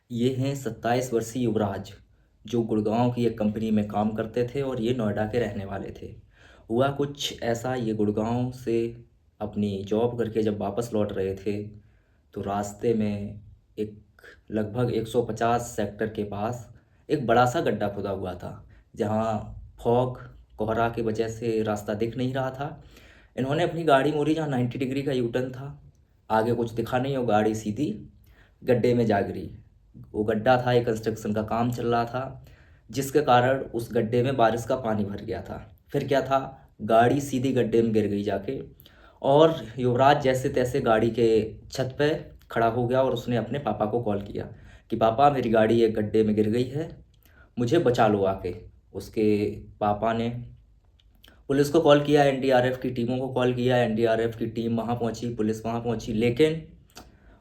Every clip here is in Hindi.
ये हैं 27 वर्षीय युवराज, जो गुड़गांव की एक कंपनी में काम करते थे और ये नोएडा के रहने वाले थे। हुआ कुछ ऐसा, ये गुड़गांव से अपनी जॉब करके जब वापस लौट रहे थे तो रास्ते में एक लगभग 150 सेक्टर के पास एक बड़ा सा गड्ढा खुदा हुआ था, जहां फॉग कोहरा की वजह से रास्ता दिख नहीं रहा था। इन्होंने अपनी गाड़ी मोड़ी जहाँ 90 डिग्री का यू टर्न था, आगे कुछ दिखा नहीं और गाड़ी सीधी गड्ढे में जा गिरी। वो गड्ढा था, एक कंस्ट्रक्शन का काम चल रहा था, जिसके कारण उस गड्ढे में बारिश का पानी भर गया था। फिर क्या था, गाड़ी सीधी गड्ढे में गिर गई जाके, और युवराज जैसे तैसे गाड़ी के छत पे खड़ा हो गया और उसने अपने पापा को कॉल किया कि पापा मेरी गाड़ी एक गड्ढे में गिर गई है, मुझे बचा लो आके। उसके पापा ने पुलिस को कॉल किया, एनडीआरएफ की टीमों को कॉल किया, एनडीआरएफ की टीम वहाँ पहुँची, पुलिस वहाँ पहुँची, लेकिन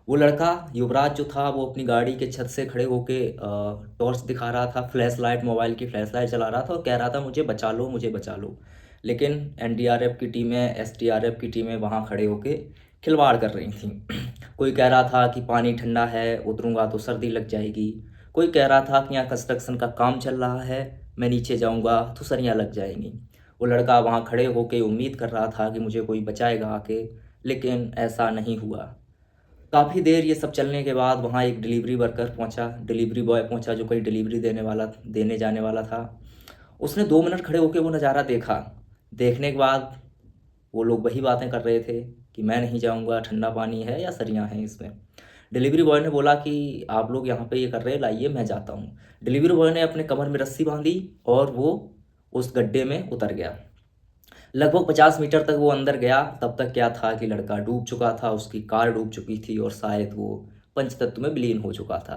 वो लड़का युवराज जो था वो अपनी गाड़ी के छत से खड़े होके टॉर्च दिखा रहा था, फ्लैश लाइट, मोबाइल की फ्लैश लाइट चला रहा था और कह रहा था मुझे बचा लो, मुझे बचा लो। लेकिन एनडीआरएफ की टीमें, एसडीआरएफ की टीमें वहाँ खड़े होके खिलवाड़ कर रही थीं। कोई कह रहा था कि पानी ठंडा है, उतरूँगा तो सर्दी लग जाएगी। कोई कह रहा था कि यहाँ कंस्ट्रक्शन का काम चल रहा है, मैं नीचे जाऊँगा तो सरियाँ लग जाएंगी। वो लड़का वहाँ खड़े होके उम्मीद कर रहा था कि मुझे कोई बचाएगा आके, लेकिन ऐसा नहीं हुआ। काफ़ी देर ये सब चलने के बाद वहाँ एक डिलीवरी वर्कर पहुँचा, डिलीवरी बॉय पहुँचा, जो कोई डिलीवरी देने जाने वाला था। उसने 2 मिनट खड़े होकर वो नज़ारा देखा। देखने के बाद वो लोग वही बातें कर रहे थे कि मैं नहीं जाऊँगा, ठंडा पानी है या सरियाँ हैं इसमें। डिलीवरी बॉय ने बोला कि आप लोग यहाँ पे ये कर रहे हैं, लाइए मैं जाता हूँ। डिलीवरी बॉय ने अपने कमर में रस्सी बांधी और वो उस गड्ढे में उतर गया। लगभग 50 मीटर तक वो अंदर गया। तब तक क्या था कि लड़का डूब चुका था, उसकी कार डूब चुकी थी और शायद वो पंचतत्व में विलीन हो चुका था।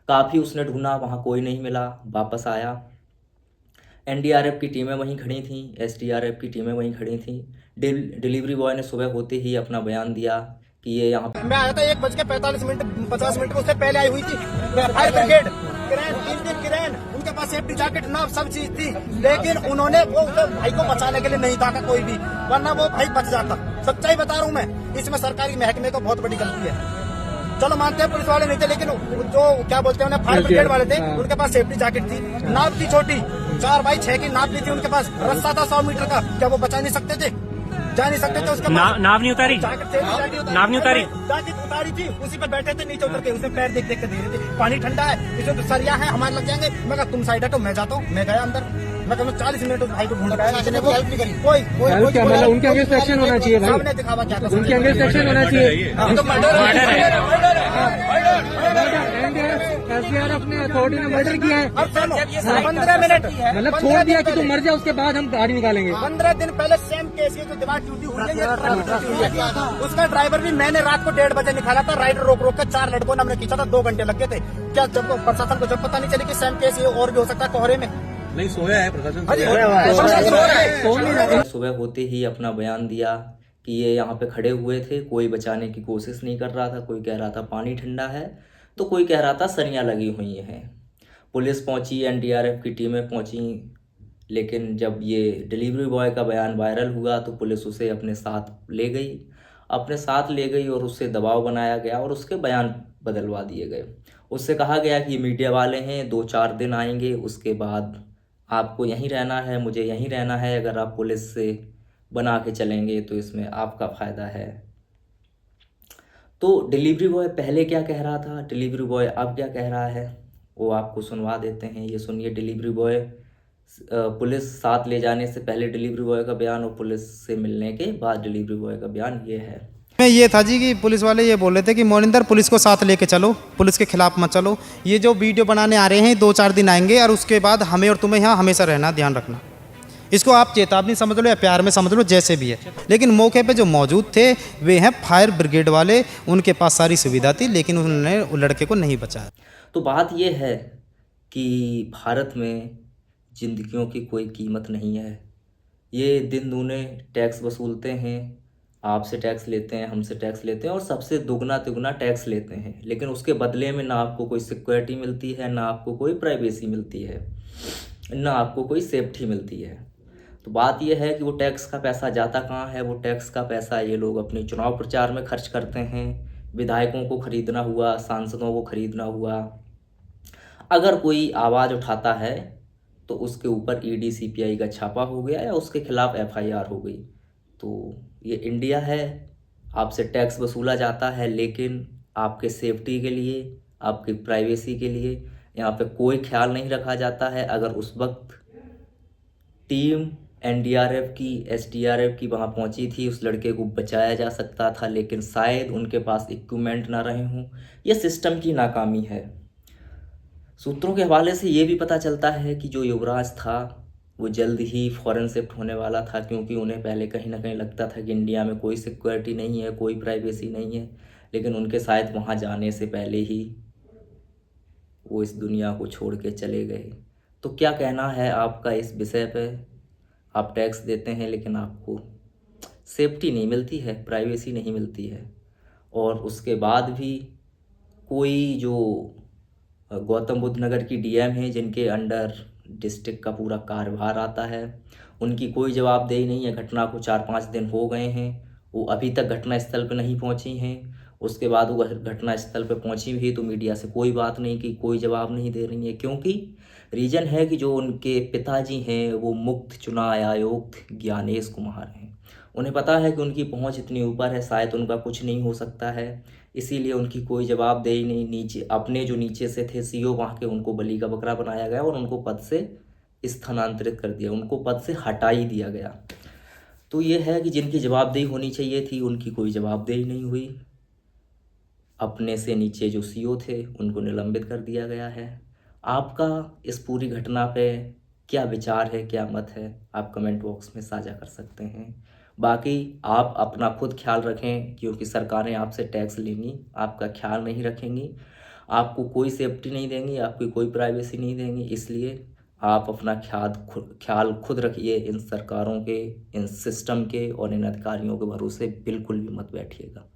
काफ़ी उसने ढूंढा, वहाँ कोई नहीं मिला, वापस आया। एनडीआरएफ की टीमें वहीं खड़ी थीं, एसडीआरएफ की टीमें वहीं खड़ी थीं। डिलीवरी बॉय ने सुबह होते ही अपना बयान दिया कि ये यहाँ मैं आया था 1:45 50 मिनट उससे पहले आई हुई थी फायर ब्रिगेड, क्रेन, 3 क्रेन, उनके पास सेफ्टी जैकेट नाव सब चीज थी, लेकिन उन्होंने वो भाई को बचाने के लिए नहीं ताका कोई भी, वरना वो भाई बच जाता। सच्चाई बता रहा हूँ मैं, इसमें सरकारी महकमे को बहुत बड़ी गलती है। चलो मानते हैं पुलिस वाले नहीं थे, लेकिन जो क्या बोलते हैं फायर ब्रिगेड वाले थे, उनके पास सेफ्टी जैकेट थी, नाव थी छोटी 4x6 की नाव ली थी उनके पास, रस्ता था 100 मीटर का, क्या वो बचा नहीं सकते थे? जा नहीं सकते थे उसके नाव नहीं उतारी, नाव नहीं उतारी, जैकेट उतारी थी, उसी पर बैठे थे नीचे उतर के, उसमें पैर देख देख के दे रहे थे पानी ठंडा है, इसमें तो सरिया है हमारे लग जाएंगे। मैं कहा तुम साइड हटो, मैं जाता हूँ। मैं गया अंदर, मैं कहूँ 40 मिनट भाई को ढूंढ रहा है, कोई मतलब उनके अगेंस्ट एक्शन होना चाहिए भाई, सामने दिखावा क्या था, उनके अगेंस्ट एक्शन होना चाहिए। एसडीआरएफ ने अथॉरिटी ने मर्डर किया है। 15 मिनट मतलब छोड़ दिया कि तुम मर जाओ, उसके बाद हम गाड़ी निकालेंगे। 15 दिन पहले सेम केस, ये जो दिमाग टूटी हुई है, उसका ड्राइवर भी मैंने रात को 1:30 बजे निकाला था, राइडर रोक रोक कर 4 लड़कों ने हमने खींचा था, 2 घंटे लग गए थे। क्या जब प्रशासन को जब पता नहीं चले कि सेम केस ये और भी हो सकता है कोहरे में? नहीं सोया है प्रशासन, सुबह होते ही अपना बयान दिया कि ये यहाँ पे खड़े हुए थे, कोई बचाने की कोशिश नहीं कर रहा था। कोई कह रहा था पानी ठंडा है, तो कोई कह रहा था सरियाँ लगी हुई हैं। पुलिस पहुंची, एनडीआरएफ की टीमें पहुंची, लेकिन जब ये डिलीवरी बॉय का बयान वायरल हुआ तो पुलिस उसे अपने साथ ले गई और उससे दबाव बनाया गया और उसके बयान बदलवा दिए गए। उससे कहा गया कि ये मीडिया वाले हैं, 2-4 दिन आएंगे, उसके बाद आपको यहीं रहना है, मुझे यहीं रहना है। अगर आप पुलिस से बना के चलेंगे तो इसमें आपका फ़ायदा है। तो डिलीवरी बॉय पहले क्या कह रहा था, डिलीवरी बॉय अब क्या कह रहा है, वो आपको सुनवा देते हैं। ये सुनिए डिलीवरी बॉय, पुलिस साथ ले जाने से पहले डिलीवरी बॉय का बयान और पुलिस से मिलने के बाद डिलीवरी बॉय का बयान ये है। में ये था जी कि पुलिस वाले ये बोल रहे थे कि मोनिंदर पुलिस को साथ लेके चलो, पुलिस के खिलाफ मत चलो। ये जो वीडियो बनाने आ रहे हैं 2-4 दिन आएंगे और उसके बाद हमें और तुम्हें यहाँ हमेशा रहना, ध्यान रखना। इसको आप चेतावनी समझ लो या प्यार में समझ लो, जैसे भी है। लेकिन मौके पे जो मौजूद थे वे हैं फायर ब्रिगेड वाले, उनके पास सारी सुविधा थी, लेकिन उन्होंने लड़के को नहीं बचाया। तो बात यह है कि भारत में जिंदगियों की कोई कीमत नहीं है। ये दिन दूने टैक्स वसूलते हैं, आपसे टैक्स लेते हैं, हमसे टैक्स लेते हैं और सबसे दुगना तिगुना टैक्स लेते हैं, लेकिन उसके बदले में ना आपको कोई सिक्योरिटी मिलती है, ना आपको कोई प्राइवेसी मिलती है, ना आपको कोई सेफ्टी मिलती है। तो बात यह है कि वो टैक्स का पैसा जाता कहाँ है? वो टैक्स का पैसा ये लोग अपने चुनाव प्रचार में खर्च करते हैं, विधायकों को खरीदना हुआ, सांसदों को खरीदना हुआ, अगर कोई आवाज़ उठाता है तो उसके ऊपर ईडी सीपीआई का छापा हो गया या उसके खिलाफ एफआईआर हो गई। तो ये इंडिया है, आपसे टैक्स वसूला जाता है, लेकिन आपके सेफ्टी के लिए, आपकी प्राइवेसी के लिए यहाँ पे कोई ख्याल नहीं रखा जाता है। अगर उस वक्त टीम एनडीआरएफ की, एसडीआरएफ की वहाँ पहुँची थी, उस लड़के को बचाया जा सकता था, लेकिन शायद उनके पास इक्विपमेंट ना रहे हों। ये सिस्टम की नाकामी है। सूत्रों के हवाले से ये भी पता चलता है कि जो युवराज था वो जल्द ही फॉरेन शिफ्ट होने वाला था, क्योंकि उन्हें पहले कहीं ना कहीं लगता था कि इंडिया में कोई सिक्योरिटी नहीं है, कोई प्राइवेसी नहीं है, लेकिन उनके शायद वहाँ जाने से पहले ही वो इस दुनिया को छोड़ के चले गए। तो क्या कहना है आपका इस विषय पे? आप टैक्स देते हैं लेकिन आपको सेफ्टी नहीं मिलती है, प्राइवेसी नहीं मिलती है, और उसके बाद भी कोई जो गौतम बुद्ध नगर की डीएम हैं जिनके अंडर डिस्ट्रिक्ट का पूरा कार्यभार आता है, उनकी कोई जवाबदेही नहीं है। घटना को 4-5 दिन हो गए हैं, वो अभी तक घटना स्थल पर नहीं पहुंची हैं। उसके बाद वो घटना स्थल पर पहुंची भी तो मीडिया से कोई बात नहीं की, कोई जवाब नहीं दे रही है, क्योंकि रीज़न है कि जो उनके पिताजी हैं वो मुख्य चुनाव आयुक्त ज्ञानेश कुमार हैं। उन्हें पता है कि उनकी पहुंच इतनी ऊपर है, शायद उनका कुछ नहीं हो सकता है, इसीलिए उनकी कोई जवाबदेही नहीं। नीचे अपने जो नीचे से थे सीओ वहाँ के, उनको बलि का बकरा बनाया गया और उनको पद से स्थानांतरित कर दिया, उनको पद से हटा ही दिया गया। तो ये है कि जिनकी जवाबदेही होनी चाहिए थी उनकी कोई जवाबदेही नहीं हुई। अपने से नीचे जो सीओ थे उनको निलंबित कर दिया गया है। आपका इस पूरी घटना पे क्या विचार है, क्या मत है, आप कमेंट बॉक्स में साझा कर सकते हैं। बाकी आप अपना खुद ख्याल रखें, क्योंकि सरकारें आपसे टैक्स लेंगी, आपका ख्याल नहीं रखेंगी, आपको कोई सेफ्टी नहीं देंगी, आपकी कोई प्राइवेसी नहीं देंगी। इसलिए आप अपना ख्याल खुद रखिए। इन सरकारों के, इन सिस्टम के और इन अधिकारियों के भरोसे बिल्कुल भी मत बैठिएगा।